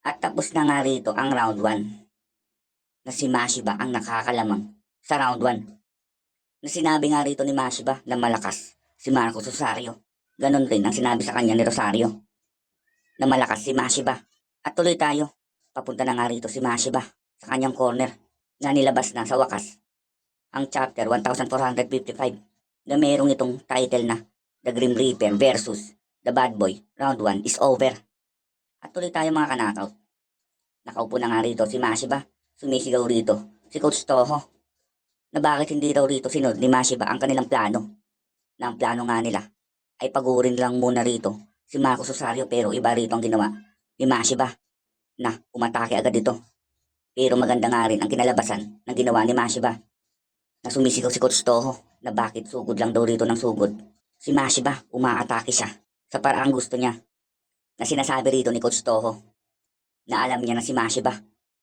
At tapos na nga rito ang round 1 na si Mashiba ang nakakalamang sa round 1. Na sinabi nga rito ni Mashiba na malakas si Marcos Rosario. Ganon rin ang sinabi sa kanya ni Rosario na malakas si Mashiba. At tuloy tayo. Papunta na nga rito si Mashiba sa kanyang corner na nilabas na sa wakas ang chapter 1455 na merong itong title na The Grim Reaper versus The Bad Boy. Round 1 is over. At tuloy tayo mga kanakaw. Nakaupo na nga rito si Mashiba. Sumisigaw rito si Coach Toho na bakit hindi daw rito sinod ni Mashiba ang kanilang plano. Na ang plano nga nila ay pagurin lang muna rito si Marcos Rosario, pero iba rito ang ginawa ni Mashiba na umatake agad dito. Pero maganda nga rin ang kinalabasan ng ginawa ni Mashiba na sumisigaw si Coach Toho na bakit sugod lang daw rito ng sugod. Si Mashiba umaatake siya sa paraang gusto niya, na sinasabi rito ni Coach Toho na alam niya na si Mashiba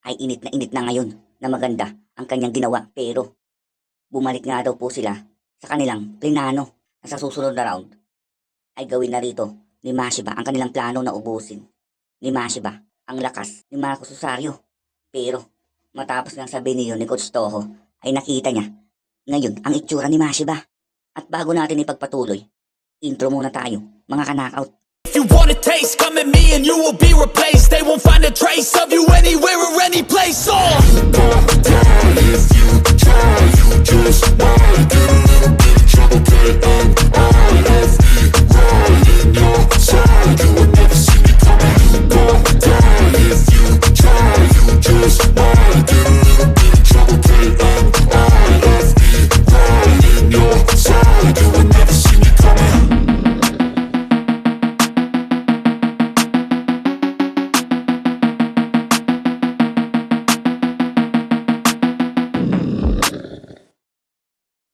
ay init na ngayon na maganda ang kanyang ginawa, pero bumalik nga daw po sila sa kanilang plinano na sa susunod na round ay gawin na rito ni Mashiba ang kanilang plano na ubusin ni Mashiba ang lakas ni Marcos Rosario. Pero matapos nga sabihin niyo ni Coach Toho ay nakita niya ngayon ang itsura ni Mashiba. At bago natin ipagpatuloy, intro muna tayo mga kanakaut. If you want a taste, come at me and you will be replaced. They won't find a trace of you anywhere or any place. Oh, if you try, you just might get a little bit of trouble, but I'm always right in your side. You will never see me coming. You won't die if you try, you just might get a little bit of trouble, but I'm always right in your side. You will never see me coming.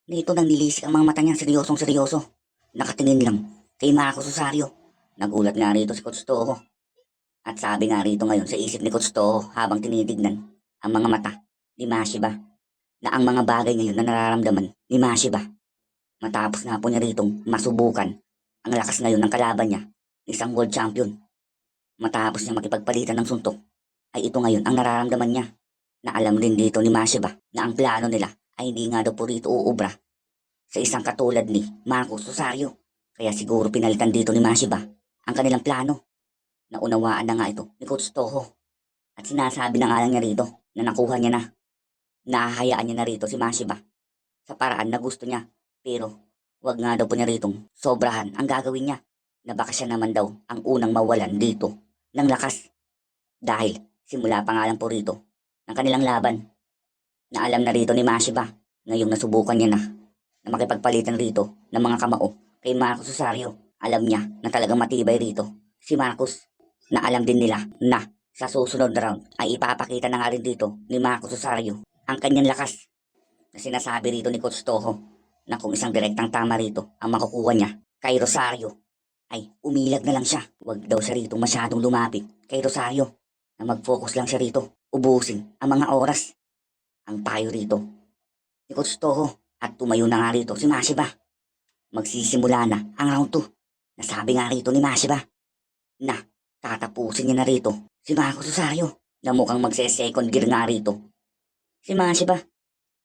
Dito nang nilisik ang mga mata niya, seryosong seryoso. Nakatingin lang kay Marcos Rosario. Nagulat nga rito si Coach Toho. At sabi nga rito ngayon sa isip ni Coach Toho habang tinitignan ang mga mata ni Mashiba na ang mga bagay ngayon na nararamdaman ni Mashiba matapos nga po niya ritong masubukan ang lakas ngayon ng kalaban niya, isang world champion. Matapos niya makipagpalitan ng suntok ay ito ngayon ang nararamdaman niya, na alam din dito ni Mashiba na ang plano nila ay hindi nga daw po rito uubra sa isang katulad ni Marcos Rosario. Kaya siguro pinalitan dito ni Mashiba ang kanilang plano. Naunawaan na nga ito ni Coach Toho. At sinasabi na nga lang niya rito na nakuha niya na. Nahahayaan niya na rito si Mashiba sa paraan na gusto niya. Pero wag nga daw po niya ritong sobrahan ang gagawin niya, na baka siya naman daw ang unang mawalan dito ng lakas. Dahil simula pa nga lang po rito ng kanilang laban na alam na rito ni Mashiba ngayong nasubukan niya na makipagpalitan rito ng mga kamao kay Marcos Rosario. Alam niya na talagang matibay rito si Marcos, na alam din nila na sa susunod na round ay ipapakita na nga rin dito ni Marcos Rosario ang kanyang lakas, na sinasabi rito ni Coach Toho na kung isang direktang tama rito ang makukuha niya kay Rosario ay umilag na lang siya. Huwag daw siya rito masyadong lumapit kay Rosario, na mag-focus lang siya rito, ubusin ang mga oras. Ang payo rito ni Coach Toho. At tumayo na nga rito si Mashiba. Magsisimula na ang round 2. Nasabi nga rito ni Mashiba na tatapusin niya na rito si Marcos Rosario, na mukhang magse-second gear nga rito si Mashiba.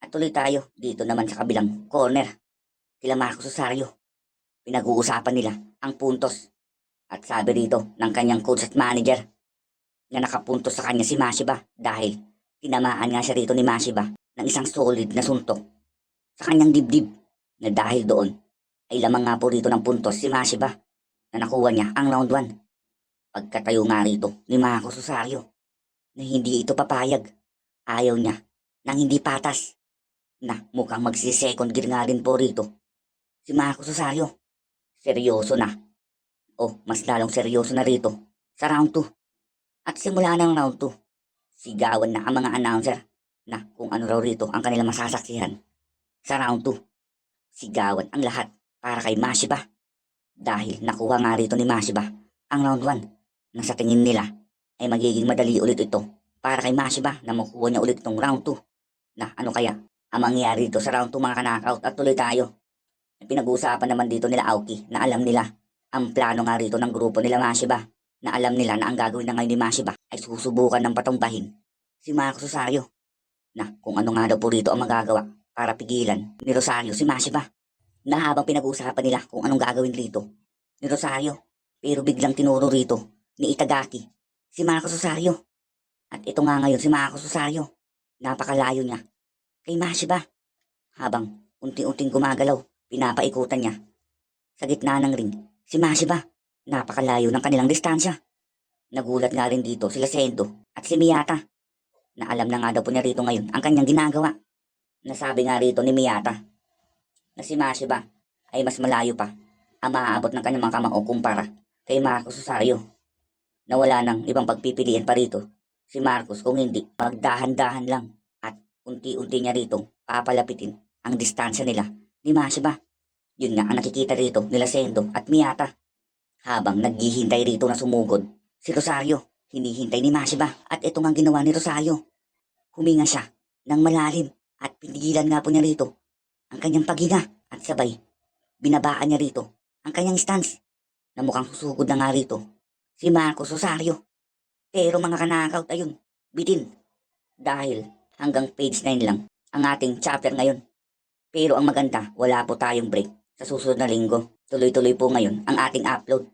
At tuloy tayo dito naman sa kabilang corner kila Marcos Rosario. Pinag-uusapan nila ang puntos. At sabi rito ng kanyang coach at manager na nakapuntos sa kanya si Mashiba dahil tinamaan nga siya rito ni Mashiba ng isang solid na suntok sa kanyang dibdib, na dahil doon ay lamang nga po rito ng puntos si Mashiba, na nakuha niya ang round 1. Pagkatayo nga rito ni Marcos Rosario na hindi ito papayag. Ayaw niya nang hindi patas, na mukhang magsi-second gear nga rin po rito si Marcos Rosario. Seryoso na, o mas lalong seryoso na rito sa round 2. At simula ng round 2, sigawan na ang mga announcer na kung ano raw rito ang kanilang masasaksihan sa round 2. Sigawan ang lahat para kay Mashiba dahil nakuha nga rito ni Mashiba ang round 1, na sa tingin nila ay magiging madali ulit ito para kay Mashiba na makuha niya ulit itong round 2. Na ano kaya ang mangyayari dito sa round 2 mga kanakaut. At tuloy tayo. Pinag-uusapan naman dito nila Aoki na alam nila ang plano nga rito ng grupo nila Mashiba na alam nila na ang gagawin na ngayon ni Mashiba ay susubukan ng patumbahin si Marcos Rosario na kung ano nga daw po rito ang magagawa para pigilan ni Rosario si Mashiba na habang pinag-uusapan nila kung anong gagawin rito ni Rosario pero biglang tinuro rito ni Itagaki si Marcos Rosario at ito nga ngayon si Marcos Rosario napakalayo niya kay Mashiba habang unti-unting gumagalaw pinapaikutan niya sa gitna ng ring si Mashiba napakalayo ng kanilang distansya. Nagulat nga rin dito sila Sendo at si Miyata na alam na nga daw po niya rito ngayon ang kanyang ginagawa. Nasabi nga rito ni Miyata na si Mashiba ay mas malayo pa ang maaabot ng kanyang mga kamao kumpara kay Marcos Rosario na wala nang ibang pagpipilian pa rito si Marcos kung hindi magdahan-dahan lang at unti-unti niya rito papalapitin ang distansya nila ni Mashiba. Yun nga ang nakikita rito nila Sendo at Miyata habang naghihintay rito na sumugod si Rosario. Hinihintay ni Mashiba at ito nga ginawa ni Rosario. Huminga siya ng malalim at pinigilan nga po niya rito ang kanyang paghinga at sabay binabaan niya rito ang kanyang stance na mukhang susugod na nga rito si Marcos Rosario. Pero mga kanakaut ayun, bitin dahil hanggang page 9 lang ang ating chapter ngayon. Pero ang maganda, wala po tayong break sa susunod na linggo. Tuloy-tuloy po ngayon ang ating upload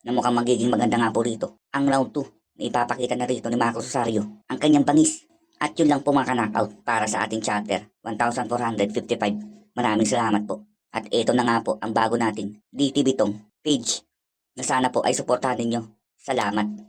na mukhang magiging maganda nga po rito. Ang round 2 na ipapakita na rito ni Marcos Rosario ang kanyang bangis. At yun lang po mga knockout para sa ating chapter 1455. Maraming salamat po. At ito na nga po ang bago nating DTV Tong page na sana po ay suportahan ninyo. Salamat.